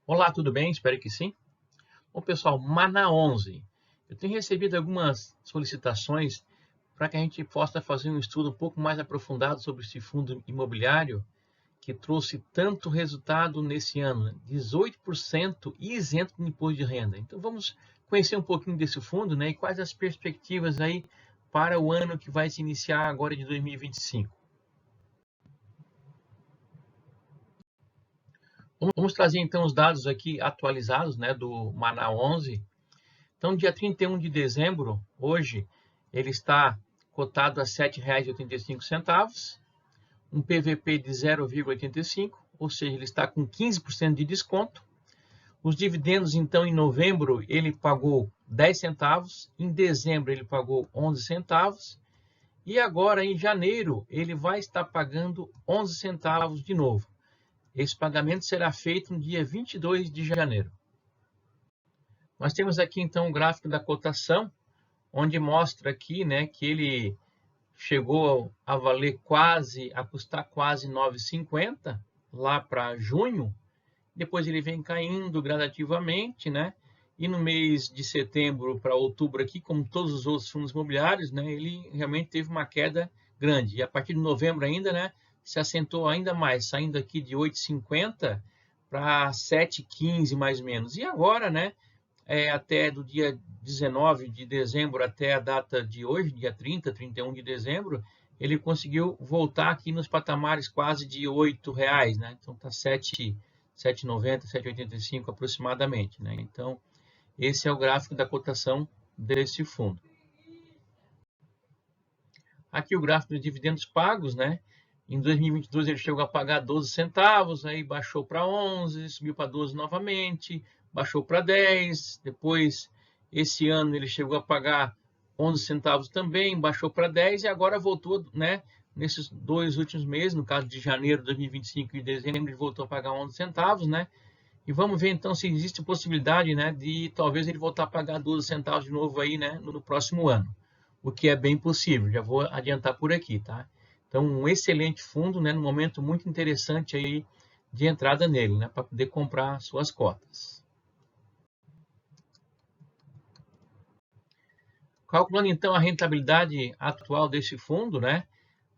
Olá, tudo bem? Espero que sim. Bom, pessoal, Mana 11. Eu tenho recebido algumas solicitações para que a gente possa fazer um estudo um pouco mais aprofundado sobre esse fundo imobiliário que trouxe tanto resultado nesse ano, né? 18% isento de imposto de renda. Então vamos conhecer um pouquinho desse fundo, né? E quais as perspectivas aí para o ano que vai se iniciar agora de 2025. Vamos trazer então os dados aqui atualizados, né, do Mana 11. Então, dia 31 de dezembro, hoje, ele está cotado a R$ 7,85, um PVP de 0,85, ou seja, ele está com 15% de desconto. Os dividendos, então, em novembro, ele pagou 10 centavos, em dezembro, ele pagou 11 centavos, e agora, em janeiro, ele vai estar pagando 11 centavos de novo. Esse pagamento será feito no dia 22 de janeiro. Nós temos aqui, então, o gráfico da cotação, onde mostra aqui, né, que ele chegou a valer a custar quase 9,50 lá para junho. Depois ele vem caindo gradativamente, né? E no mês de setembro para outubro aqui, como todos os outros fundos imobiliários, né, ele realmente teve uma queda grande. E a partir de novembro ainda, né, se assentou ainda mais, saindo aqui de 8,50 para 7,15 mais ou menos. E agora, né, até do dia 19 de dezembro até a data de hoje, dia 30, 31 de dezembro, ele conseguiu voltar aqui nos patamares quase de R$ 8, né? Então está 7,90, 7,85 aproximadamente, né? Então, esse é o gráfico da cotação desse fundo. Aqui o gráfico dos dividendos pagos, né? Em 2022 ele chegou a pagar 12 centavos, aí baixou para 11, subiu para 12 novamente, baixou para 10, depois esse ano ele chegou a pagar 11 centavos também, baixou para 10 e agora voltou, né, nesses dois últimos meses, no caso de janeiro de 2025 e dezembro, ele voltou a pagar 11 centavos, né? E vamos ver então se existe possibilidade, né, de talvez ele voltar a pagar 12 centavos de novo aí, né, no próximo ano, o que é bem possível, já vou adiantar por aqui, tá? Então, um excelente fundo, né, num momento muito interessante aí de entrada nele, né, para poder comprar suas cotas. Calculando então a rentabilidade atual desse fundo, né,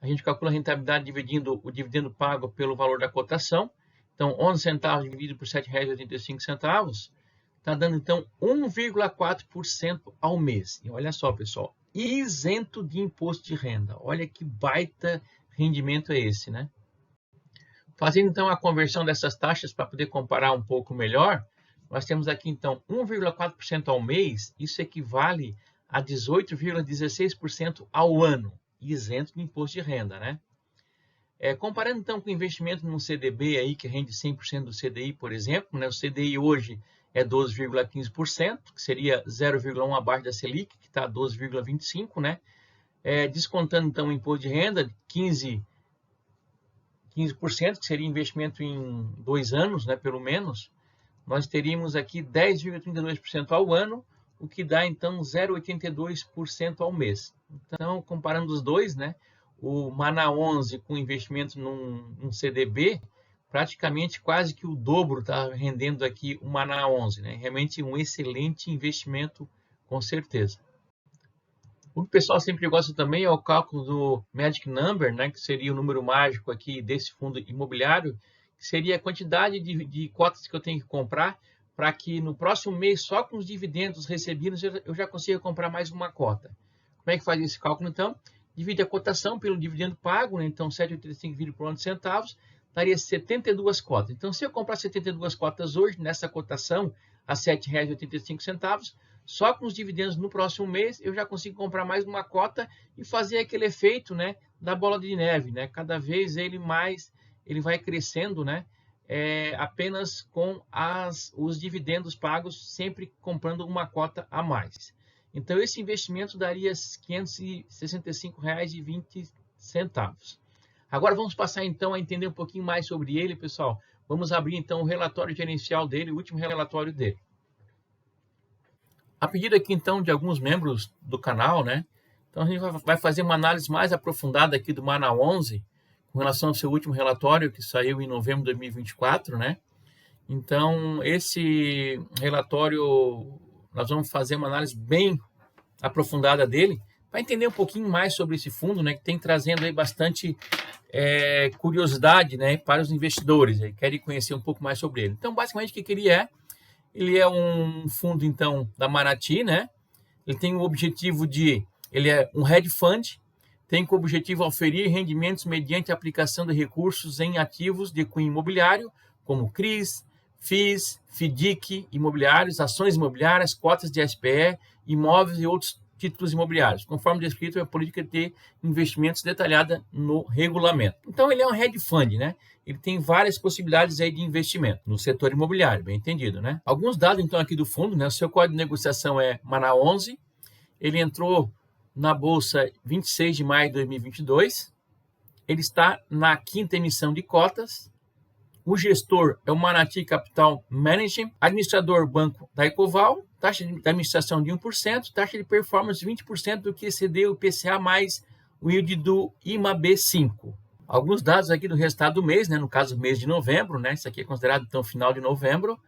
a gente calcula a rentabilidade dividindo o dividendo pago pelo valor da cotação. Então, 11 centavos dividido por R$ 7,85 está dando então 1,4% ao mês. E olha só, pessoal, isento de imposto de renda. Olha que baita rendimento é esse, né? Fazendo então a conversão dessas taxas para poder comparar um pouco melhor, nós temos aqui então 1,4% ao mês, isso equivale a 18,16% ao ano, isento de imposto de renda, né? Comparando então com o investimento num CDB aí que rende 100% do CDI, por exemplo, né? O CDI hoje é 12,15%, que seria 0,1 abaixo da Selic, que está 12,25%, né? Descontando então o imposto de renda, 15%, que seria investimento em 2 anos, né, pelo menos, nós teríamos aqui 10,32% ao ano, o que dá então 0,82% ao mês. Então, comparando os dois, né, o Mana 11 com investimento num CDB, praticamente quase que o dobro está rendendo aqui o Mana 11, né? Realmente um excelente investimento, com certeza. O que o pessoal sempre gosta também é o cálculo do Magic Number, né, que seria o número mágico aqui desse fundo imobiliário, que seria a quantidade de cotas que eu tenho que comprar para que no próximo mês, só com os dividendos recebidos, eu já consiga comprar mais uma cota. Como é que faz esse cálculo, então? Divide a cotação pelo dividendo pago, né? Então 7,85 dividido por 11 centavos, daria 72 cotas. Então, se eu comprar 72 cotas hoje, nessa cotação, a R$ 7,85, só com os dividendos no próximo mês, eu já consigo comprar mais uma cota e fazer aquele efeito, né, da bola de neve, né? Cada vez ele vai crescendo, né? Apenas com os dividendos pagos, sempre comprando uma cota a mais. Então, esse investimento daria R$ 565,20. Agora, vamos passar então a entender um pouquinho mais sobre ele, pessoal. Vamos abrir então o relatório gerencial dele, o último relatório dele. A pedido aqui então de alguns membros do canal, né? Então a gente vai fazer uma análise mais aprofundada aqui do Mana 11 com relação ao seu último relatório que saiu em novembro de 2024, né? Então, esse relatório, nós vamos fazer uma análise bem aprofundada dele, para entender um pouquinho mais sobre esse fundo, né, que tem trazendo aí bastante curiosidade, né, para os investidores, que querem conhecer um pouco mais sobre ele. Então, basicamente, o que ele é? Ele é um fundo, então, da Manati, né? Ele tem o objetivo ele é um hedge fund, tem como objetivo oferir rendimentos mediante a aplicação de recursos em ativos de cunho imobiliário, como CRIs, FIIs, FDIC, imobiliários, ações imobiliárias, cotas de SPE, imóveis e outros títulos imobiliários, conforme descrito a política de investimentos detalhada no regulamento. Então, ele é um hedge fund, né? Ele tem várias possibilidades aí de investimento no setor imobiliário, bem entendido, né? Alguns dados, então, aqui do fundo, né? O seu código de negociação é MANA11, ele entrou na Bolsa 26 de maio de 2022, ele está na 5ª emissão de cotas, o gestor é o Manati Capital Management, administrador banco da Ecoval, taxa de administração de 1%, taxa de performance 20% do que excedeu o IPCA mais o yield do IMAB5. Alguns dados aqui do resultado do mês, né? No caso, mês de novembro, né? Isso aqui é considerado, então, final de novembro.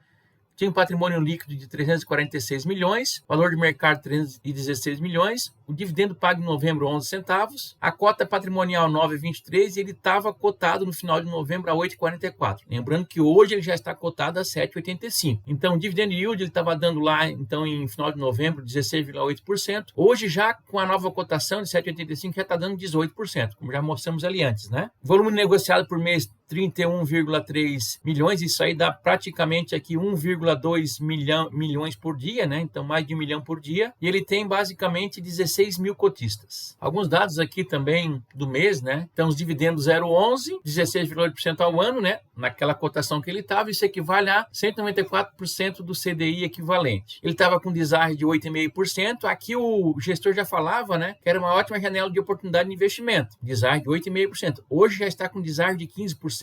Tinha um patrimônio líquido de 346 milhões, valor de mercado 316 milhões, o dividendo pago em novembro 11 centavos, a cota patrimonial 9,23 e ele estava cotado no final de novembro a 8,44. Lembrando que hoje ele já está cotado a 7,85. Então, o dividend yield ele estava dando lá, então, em final de novembro 16,8%. Hoje já com a nova cotação de 7,85 já está dando 18%, como já mostramos ali antes, né? Volume negociado por mês 31,3 milhões, isso aí dá praticamente aqui 1,2 milhões por dia, né? Então mais de 1 milhão por dia, e ele tem basicamente 16 mil cotistas. Alguns dados aqui também do mês, né? Então os dividendos 0,11, 16,8% ao ano, né? Naquela cotação que ele estava, isso equivale a 194% do CDI equivalente. Ele estava com deságio de 8,5%, aqui o gestor já falava, né? Que era uma ótima janela de oportunidade de investimento, deságio de 8,5%. Hoje já está com deságio de 15%.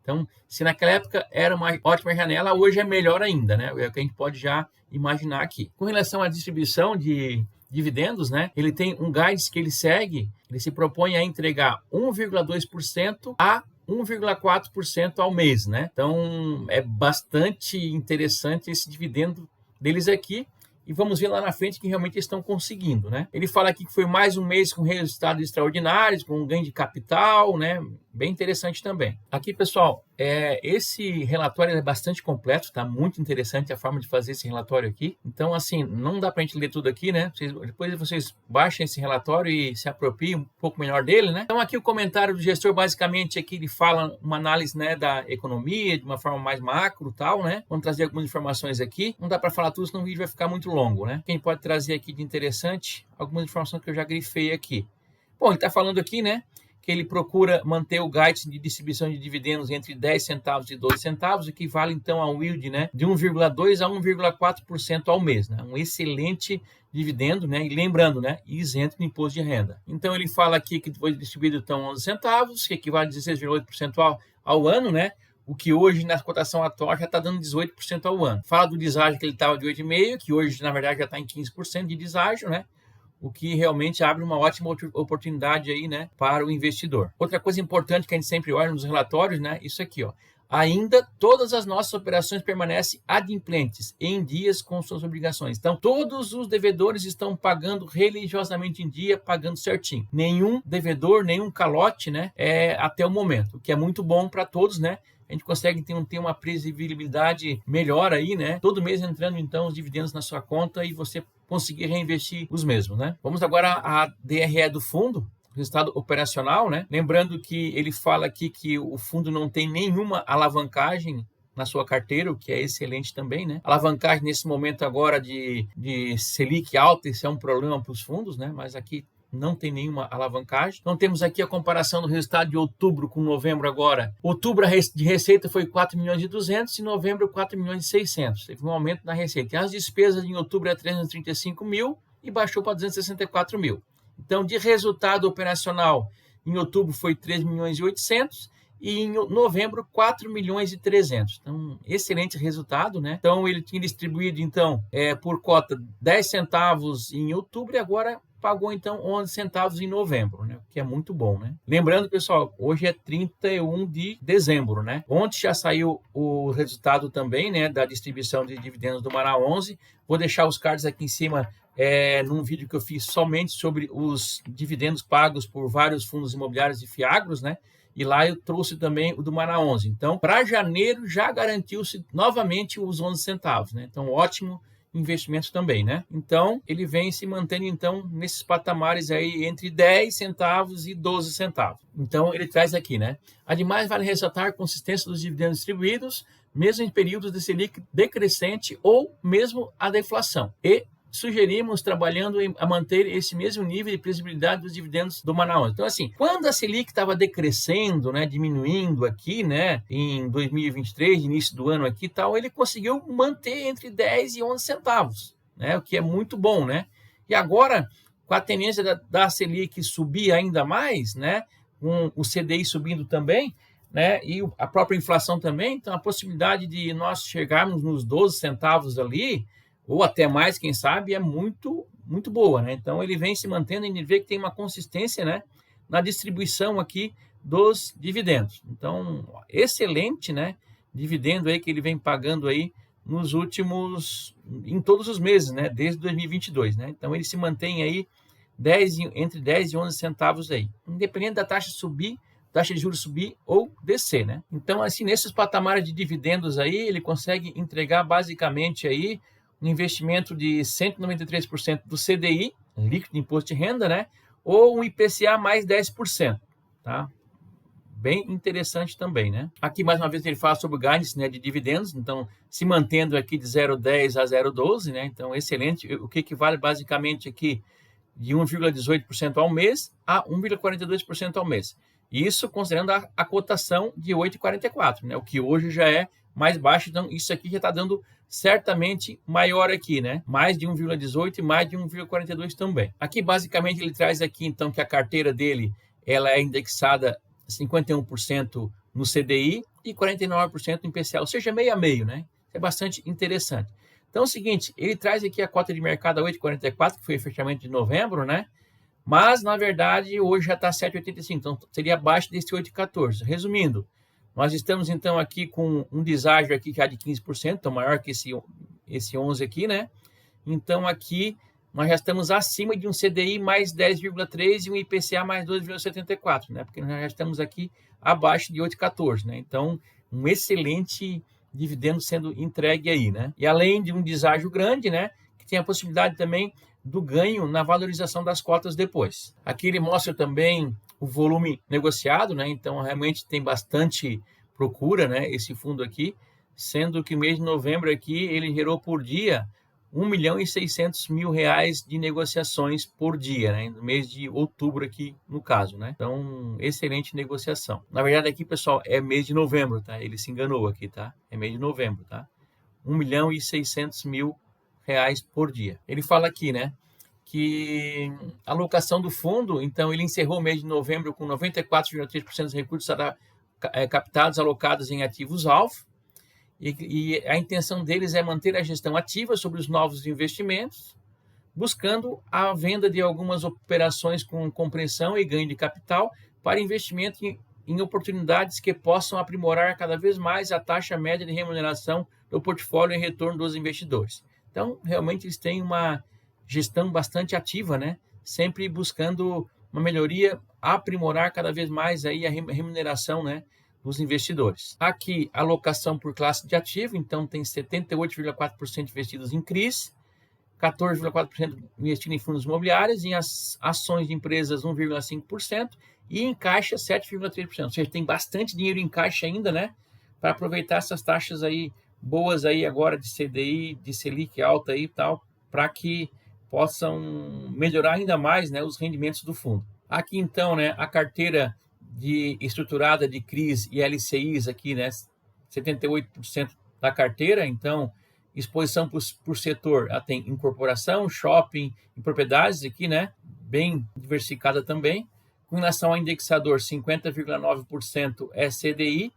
Então, se naquela época era uma ótima janela, hoje é melhor ainda, né? É o que a gente pode já imaginar aqui. Com relação à distribuição de dividendos, né? Ele tem um guidance que ele segue, ele se propõe a entregar 1,2% a 1,4% ao mês, né? Então, é bastante interessante esse dividendo deles aqui. E vamos ver lá na frente que realmente estão conseguindo, né? Ele fala aqui que foi mais um mês com resultados extraordinários, com um ganho de capital, né? Bem interessante também. Aqui, pessoal, esse relatório é bastante completo, tá? Muito interessante a forma de fazer esse relatório aqui. Então, assim, não dá pra gente ler tudo aqui, né? Depois vocês baixem esse relatório e se apropriem um pouco melhor dele, né? Então, aqui o comentário do gestor, basicamente, aqui ele fala uma análise, né, da economia, de uma forma mais macro e tal, né? Vamos trazer algumas informações aqui. Não dá pra falar tudo, senão o vídeo vai ficar muito longo, né? Quem pode trazer aqui de interessante, algumas informações que eu já grifei aqui. Bom, ele tá falando aqui, né, que ele procura manter o guidance de distribuição de dividendos entre 10 centavos e 12 centavos, equivale então a um yield, né, de 1,2% a 1,4% ao mês, né, um excelente dividendo, né, e lembrando, né, isento de imposto de renda. Então ele fala aqui que foi distribuído então 11 centavos, que equivale a 16,8% ao ano, né, o que hoje na cotação atual já está dando 18% ao ano. Fala do deságio que ele estava de 8,5%, que hoje na verdade já está em 15% de deságio, né, o que realmente abre uma ótima oportunidade aí, né, para o investidor. Outra coisa importante que a gente sempre olha nos relatórios, né, isso aqui, ó. Ainda todas as nossas operações permanecem adimplentes, em dias com suas obrigações. Então, todos os devedores estão pagando religiosamente em dia, pagando certinho. Nenhum devedor, nenhum calote, né, até o momento, o que é muito bom para todos, né? A gente consegue ter uma previsibilidade melhor aí, né? Todo mês entrando, então, os dividendos na sua conta e você conseguir reinvestir os mesmos, né? Vamos agora à DRE do fundo, resultado operacional, né? Lembrando que ele fala aqui que o fundo não tem nenhuma alavancagem na sua carteira, o que é excelente também, né? Alavancagem nesse momento agora de Selic alta, isso é um problema para os fundos, né? Mas aqui não tem nenhuma alavancagem. Então temos aqui a comparação do resultado de outubro com novembro agora. Outubro de receita foi 4 milhões e 200 e novembro 4 milhões e 600. Teve um aumento na receita. E as despesas em outubro é 335 mil e baixou para 264 mil. Então de resultado operacional em outubro foi 3 milhões e 800 e em novembro 4 milhões e 300. Então, excelente resultado, né? Então, ele tinha distribuído, então, por cota 10 centavos em outubro e agora pagou então 11 centavos em novembro, né? O que é muito bom, né? Lembrando, pessoal, hoje é 31 de dezembro, né? Ontem já saiu o resultado também, né, da distribuição de dividendos do Manaus 11. Vou deixar os cards aqui em cima num vídeo que eu fiz somente sobre os dividendos pagos por vários fundos imobiliários e fiagros, né? E lá eu trouxe também o do Manaus 11. Então, para janeiro já garantiu-se novamente os 11 centavos, né? Então, ótimo investimento também, né? Então, ele vem se mantendo então nesses patamares aí entre 10 centavos e 12 centavos. Então, ele traz aqui, né? Ademais, vale ressaltar a consistência dos dividendos distribuídos, mesmo em períodos de Selic decrescente ou mesmo a deflação. E sugerimos trabalhando a manter esse mesmo nível de previsibilidade dos dividendos do Manaus. Então, assim, quando a Selic estava decrescendo, né, diminuindo aqui, né, em 2023, início do ano aqui, tal, ele conseguiu manter entre 10 e 11 centavos, né, o que é muito bom, né? E agora, com a tendência da Selic subir ainda mais, né, com o CDI subindo também, né, e a própria inflação também, então a possibilidade de nós chegarmos nos 12 centavos ali, ou até mais, quem sabe, é muito, muito boa, né? Então, ele vem se mantendo e ele vê que tem uma consistência, né, na distribuição aqui dos dividendos. Então, excelente, né, dividendo aí que ele vem pagando aí nos últimos, em todos os meses, né, desde 2022, né? Então, ele se mantém aí entre 10 e 11 centavos aí, independente da taxa subir, taxa de juros subir ou descer, né? Então, assim, nesses patamares de dividendos aí, ele consegue entregar basicamente aí um investimento de 193% do CDI, líquido de imposto de renda, né? Ou um IPCA mais 10%, tá? Bem interessante também, né? Aqui, mais uma vez, ele fala sobre o guidance, né, de dividendos, então, se mantendo aqui de 0,10 a 0,12, né? Então, excelente, o que equivale basicamente aqui de 1,18% ao mês a 1,42% ao mês. Isso considerando a cotação de 8,44, né? O que hoje já é mais baixo, então isso aqui já está dando certamente maior aqui, né? Mais de 1,18 e mais de 1,42 também. Aqui, basicamente, ele traz aqui, então, que a carteira dele, ela é indexada 51% no CDI e 49% no IPCA, ou seja, meio a meio, né? É bastante interessante. Então, é o seguinte, ele traz aqui a cota de mercado a 8,44, que foi o fechamento de novembro, né? Mas, na verdade, hoje já está 7,85, então seria abaixo desse 8,14. Resumindo, nós estamos, então, aqui com um deságio aqui já de 15%, então maior que esse 11 aqui, né? Então, aqui nós já estamos acima de um CDI mais 10,3 e um IPCA mais 2,74, né? Porque nós já estamos aqui abaixo de 8,14, né? Então, um excelente dividendo sendo entregue aí, né? E além de um deságio grande, né? Que tem a possibilidade também do ganho na valorização das cotas depois. Aqui ele mostra também o volume negociado, né? Então, realmente tem bastante procura, né? Esse fundo aqui, sendo que o mês de novembro aqui, ele gerou por dia 1.600.000 reais de negociações por dia, né? No mês de outubro aqui, no caso, né? Então, excelente negociação. Na verdade, aqui, pessoal, é mês de novembro, tá? Ele se enganou aqui, tá? É mês de novembro, tá? 1.600.000 reais por dia. Ele fala aqui, né, que a alocação do fundo, então ele encerrou o mês de novembro com 94,3% dos recursos captados alocados em ativos-alvo, e a intenção deles é manter a gestão ativa sobre os novos investimentos, buscando a venda de algumas operações com compreensão e ganho de capital para investimento em oportunidades que possam aprimorar cada vez mais a taxa média de remuneração do portfólio e retorno dos investidores. Então, realmente, eles têm uma gestão bastante ativa, né? Sempre buscando uma melhoria, aprimorar cada vez mais aí a remuneração, né, dos investidores. Aqui, a alocação por classe de ativo, então tem 78,4% investidos em CRIs, 14,4% investido em fundos imobiliários, em ações de empresas 1,5% e em caixa 7,3%. Ou seja, tem bastante dinheiro em caixa ainda, né, para aproveitar essas taxas aí boas aí agora de CDI, de Selic alta aí e tal, para que possam melhorar ainda mais, né, os rendimentos do fundo. Aqui então, né, a carteira estruturada de CRIs e LCIs aqui, né, 78% da carteira, então exposição por setor, ela tem incorporação, shopping e propriedades aqui, né, bem diversificada também. Com relação ao indexador, 50,9% é CDI,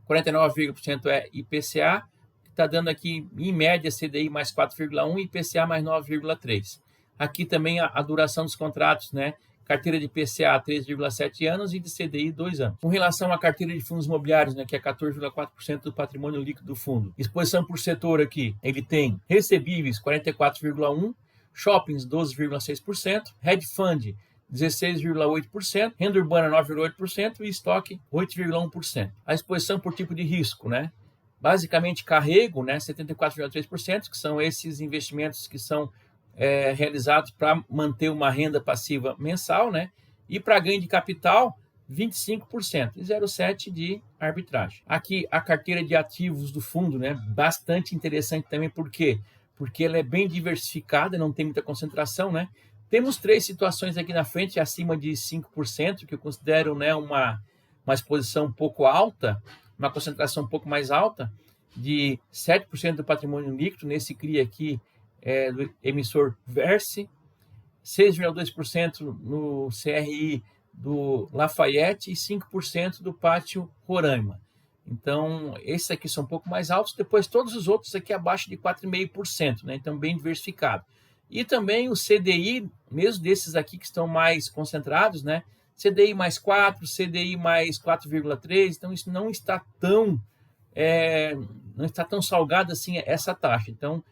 49,% é IPCA, está dando aqui, em média, CDI mais 4,1 e IPCA mais 9,3. Aqui também a duração dos contratos, né? Carteira de PCA 3,7 anos e de CDI 2 anos. Com relação à carteira de fundos imobiliários, né, que é 14,4% do patrimônio líquido do fundo. Exposição por setor aqui, ele tem recebíveis 44,1%, shoppings 12,6%, hedge fund 16,8%, renda urbana 9,8% e estoque 8,1%. A exposição por tipo de risco, né? Basicamente carrego, né, 74,3%, que são esses investimentos que são realizados para manter uma renda passiva mensal, né? E para ganho de capital, 25% e 0,7% de arbitragem. Aqui a carteira de ativos do fundo, né? Bastante interessante também, por quê? Porque ela é bem diversificada, não tem muita concentração, né? Temos 3 situações aqui na frente, acima de 5%, que eu considero, né, uma exposição um pouco alta, uma concentração um pouco mais alta, de 7% do patrimônio líquido, nesse CRI aqui, do emissor Verse, 6,2% no CRI do Lafayette e 5% do Pátio Roraima. Então, esses aqui são um pouco mais altos, depois todos os outros aqui abaixo de 4,5%, né? Então, bem diversificado. E também o CDI, mesmo desses aqui que estão mais concentrados, né? CDI mais 4, CDI mais 4,3, então isso não está tão salgado assim essa taxa. Então,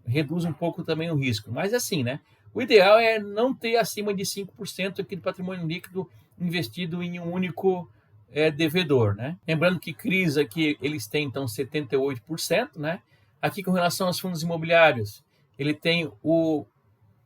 reduz um pouco também o risco. Mas assim, né? O ideal é não ter acima de 5% aqui do patrimônio líquido investido em um único devedor, né? Lembrando que CRIs aqui, eles têm, então, 78%, né? Aqui, com relação aos fundos imobiliários, ele tem o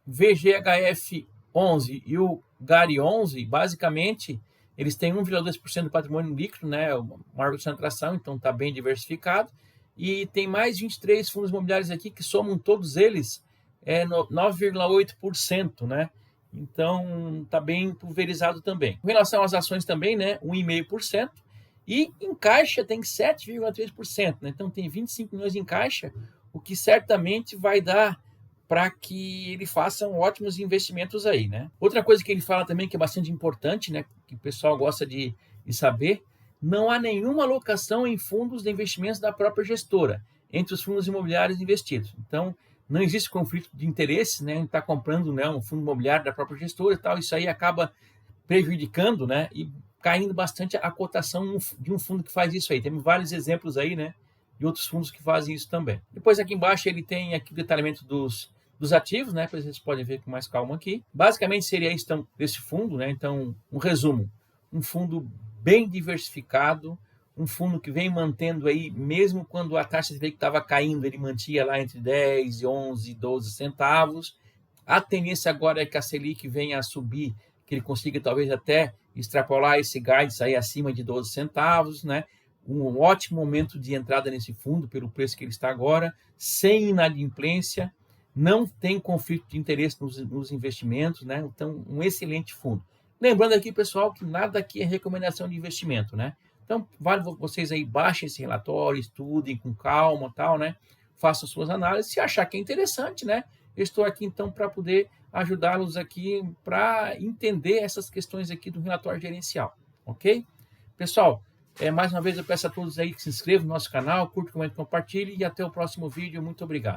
VGHF 11 e o GARI 11, basicamente, eles têm 1,2% do patrimônio líquido, né? Maior concentração, então está bem diversificado. E tem mais 23 fundos imobiliários aqui que somam todos eles 9,8%, né? Então está bem pulverizado também. Com relação às ações também, né? 1,5%. E em caixa tem 7,3%, né? Então tem 25 milhões em caixa, o que certamente vai dar para que ele faça ótimos investimentos aí, né? Outra coisa que ele fala também que é bastante importante, né? Que o pessoal gosta de saber, não há nenhuma alocação em fundos de investimentos da própria gestora entre os fundos imobiliários investidos. Então, não existe conflito de interesses, né? A gente está comprando, né, um fundo imobiliário da própria gestora e tal, isso aí acaba prejudicando, né? E caindo bastante a cotação de um fundo que faz isso aí. Temos vários exemplos aí, né? De outros fundos que fazem isso também. Depois aqui embaixo ele tem aqui o detalhamento dos ativos, né? Vocês podem ver com mais calma aqui. Basicamente seria isso então, desse fundo, né? Então, um resumo. Um fundo bem diversificado, um fundo que vem mantendo aí, mesmo quando a taxa de Selic estava caindo, ele mantinha lá entre 10, 11 e 12 centavos. A tendência agora é que a Selic venha a subir, que ele consiga talvez até extrapolar esse guidance aí acima de 12 centavos, né? Um ótimo momento de entrada nesse fundo, pelo preço que ele está agora, sem inadimplência, não tem conflito de interesse nos investimentos, né? Então, um excelente fundo. Lembrando aqui, pessoal, que nada aqui é recomendação de investimento, né? Então, vale vocês aí, baixem esse relatório, estudem com calma, tal, né? Façam suas análises. Se achar que é interessante, né? Eu estou aqui, então, para poder ajudá-los aqui para entender essas questões aqui do relatório gerencial, ok? Pessoal, mais uma vez eu peço a todos aí que se inscrevam no nosso canal, curtam, comentem, compartilhem e até o próximo vídeo. Muito obrigado.